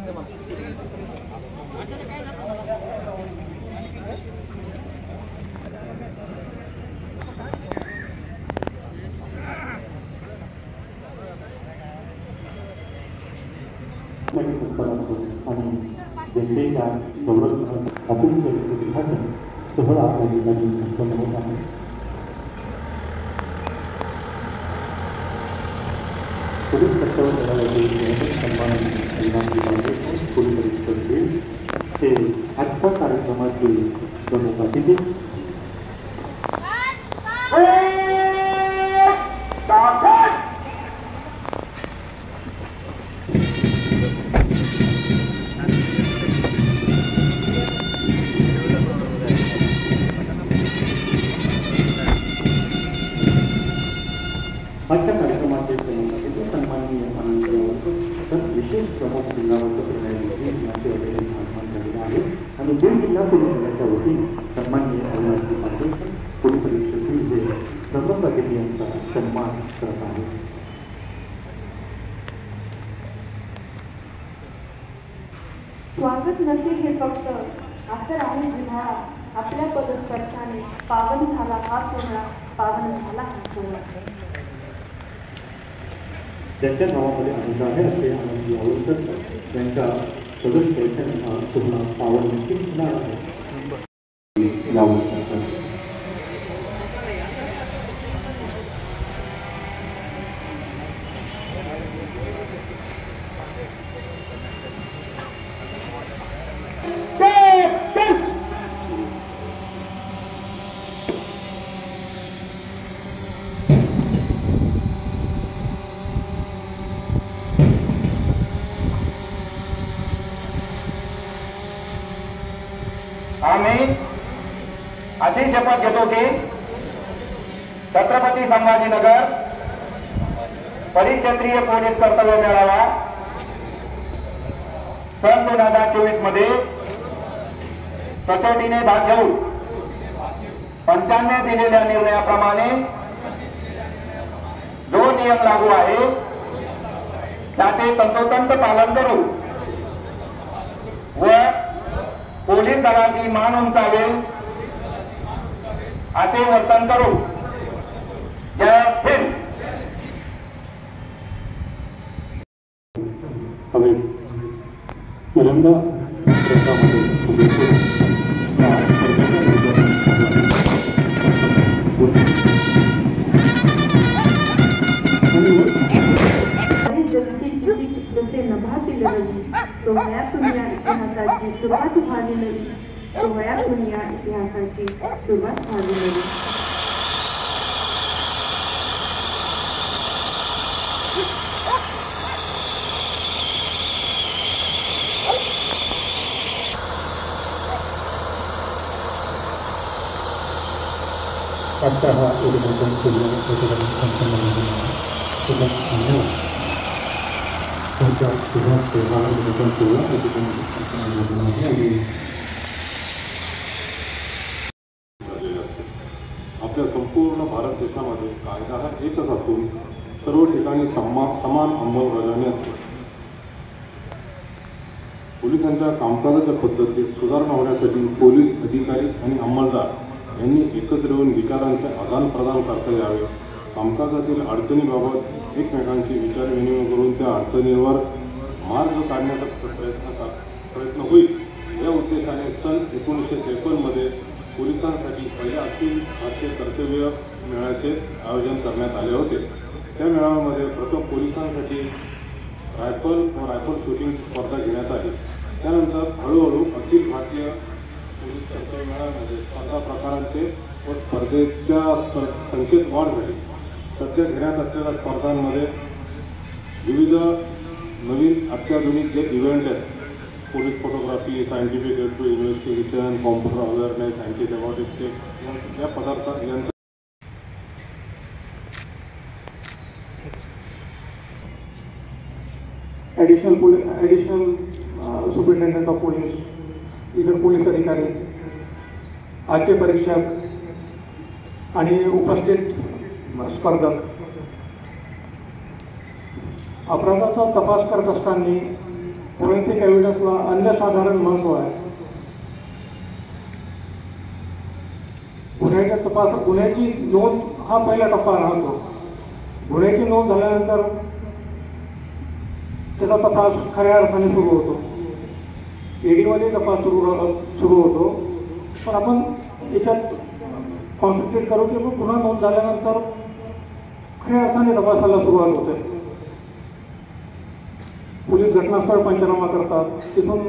आणि जनतेच्या संरक्षण उद्घाटन सोहळा या ठिकाणी संपन्न होत आहे. पोलीस कर्तव्य सन्मान पोलीस अधीक्षक हे आजच्या कार्यक्रमाचे प्रमुख अतिथी आजच्या कार्यक्रमाचे सन्माननीय तर विशेष प्रमुख जिल्हावंत यांचे सन्मान झालेले आहे आणि बीड जिल्हा पोलीस दलाच्या वतीने सन्माननीय अविनाशजी पाटील पोलीस अधीक्षक हे प्रमुख अतिथी यांचा सन्मान करत आहे. स्वागत नसे हे फक्त असं आहे जिव्हाळा आपल्या पदस्पर्शाने पावन झाला हा सोहळा पावन झाला हा सोहळा. त्यांच्या नावामध्ये आनंद आहे असे आनंदी आवश्यक त्यांच्या पदस्पर्शाने हा सोहळा पावन नक्कीच होणार आहे. आम्ही अशी शपथ घेतो की छत्रपती संभाजीनगर परिक्षेत्रीय पोलीस कर्तव्य मेळावा सन 2024 मध्ये सचोटीने भाग घेऊन पंचांनी दिलेल्या निर्णयाप्रमाणे जो नियम लागू आहे त्याचे तंतोतंत पालन करू व पोलीस दलाची मान उंचावेल असे वर्तन करू. जय हिंद. हवे तिरंगा जसे नभातील रवी सोहळ्यातून या इतिहासाची सुरुवात व्हावी नवी सोहळ्यातून या इतिहासाची सुरुवात व्हावी नवी. आजचा हा उद्घाटन आपल्या संपूर्ण भारत देशामध्ये कायदा हा एकच असून सर्व ठिकाणी समान अंमलबजावणी असते. पोलिसांच्या कामकाजाच्या पद्धतीत सुधारणा होण्यासाठी पोलीस अधिकारी आणि अंमलदार यांनी एकत्र येऊन विचारांचे आदान प्रदान करता यावे. कामकाजातील अडचणीबाबत एकमेकांशी विचारविनिमय करून त्या अडचणींवर मार्ग काढण्याचा प्रयत्न होईल या उद्देशाने सन 1953 मध्ये पोलिसांसाठी पहिल्या अखिल भारतीय कर्तव्य मेळाव्याचे आयोजन करण्यात आले होते. त्या मेळाव्यामध्ये प्रथम पोलिसांसाठी रायफल व रायफल शूटिंग स्पर्धा घेण्यात आली. त्यानंतर हळूहळू अखिल भारतीय पोलीस कर्तव्य मेळाव्यामध्ये स्पर्धा प्रकारांचे व स्पर्धेच्या संख्येत वाढ झाली. सध्या घेण्यात असलेल्या स्पर्धांमध्ये विविध नवीन अत्याधुनिक जे इव्हेंट आहेत police photography, scientific investigation, computer awareness, anti डेमोटिक्सचे या पदार्थ यांचा ॲडिशनल सुपरिटेंडेंट ऑफ पोलीस, इतर पोलीस अधिकारी, आजचे परीक्षक आणि उपस्थित स्पर्धक, अपराधाचा तपास करत असताना फोरेन्सिक फॉरेन्सिक एव्हिडन्सला अन्यसाधारण महत्त्व आहे. गुन्ह्याची नोंद हा पहिला टप्पा राहतो. गुन्ह्याची नोंद झाल्यानंतर त्याचा तपास खऱ्या अर्थाने सुरू होतो. ईडीमध्ये तपास सुरू होतो. पण आपण याच्यात कॉन्सन्ट्रेट करू की गुन्हा नोंद झाल्यानंतर खऱ्या अर्थाने तपासाला सुरुवात होते. पोलीस घटनास्थळ पंचनामा करतात. तिथून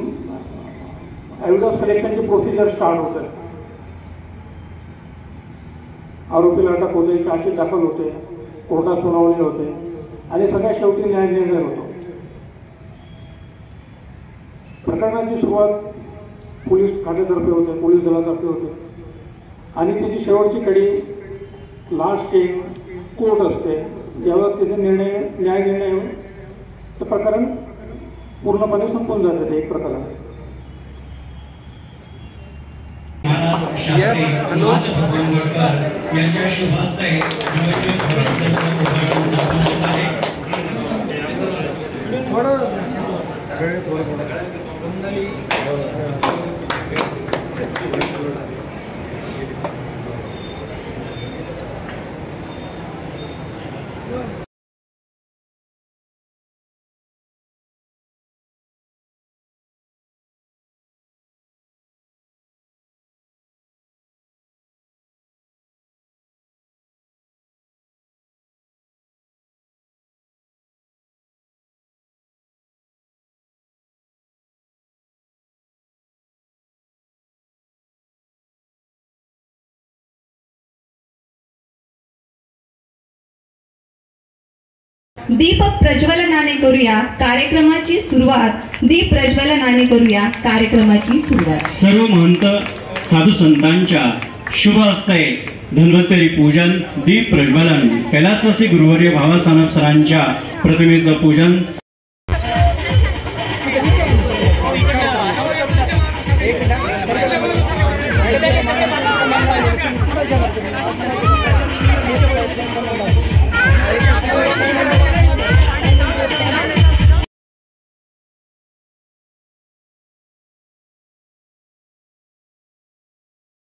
एव्हिडन्स कलेक्शनची प्रोसिजर स्टार्ट होते. आरोपीला अटक होते, चार्जशीट दाखल होते, कोर्टात सुनावणी होते आणि सगळ्यात शेवटी न्याय निर्णय होतो. प्रकरणाची सुरुवात पोलीस खात्यातर्फे होते, पोलीस दलातर्फे होते आणि त्याची शेवटची कडी लास्ट एक कोर्ट असते. जेव्हा त्याचे न्याय निर्णय होऊन ते प्रकरण पूर्णपणे संपून जाते. ते एक प्रकरण यांच्या शुभ हस्ते दीप प्रज्वलनाने करूया कार्यक्रमाची सुरुवात. दीप प्रज्वलनाने करूया कार्यक्रमाची सुरुवात. सर्व महंत साधू संतांच्या शुभ हस्ते धन्वंतरी पूजन, दीप प्रज्वलन, कैलासवासी गुरुवर्य भावासाहेब सरांच्या प्रतिमेचं पूजन.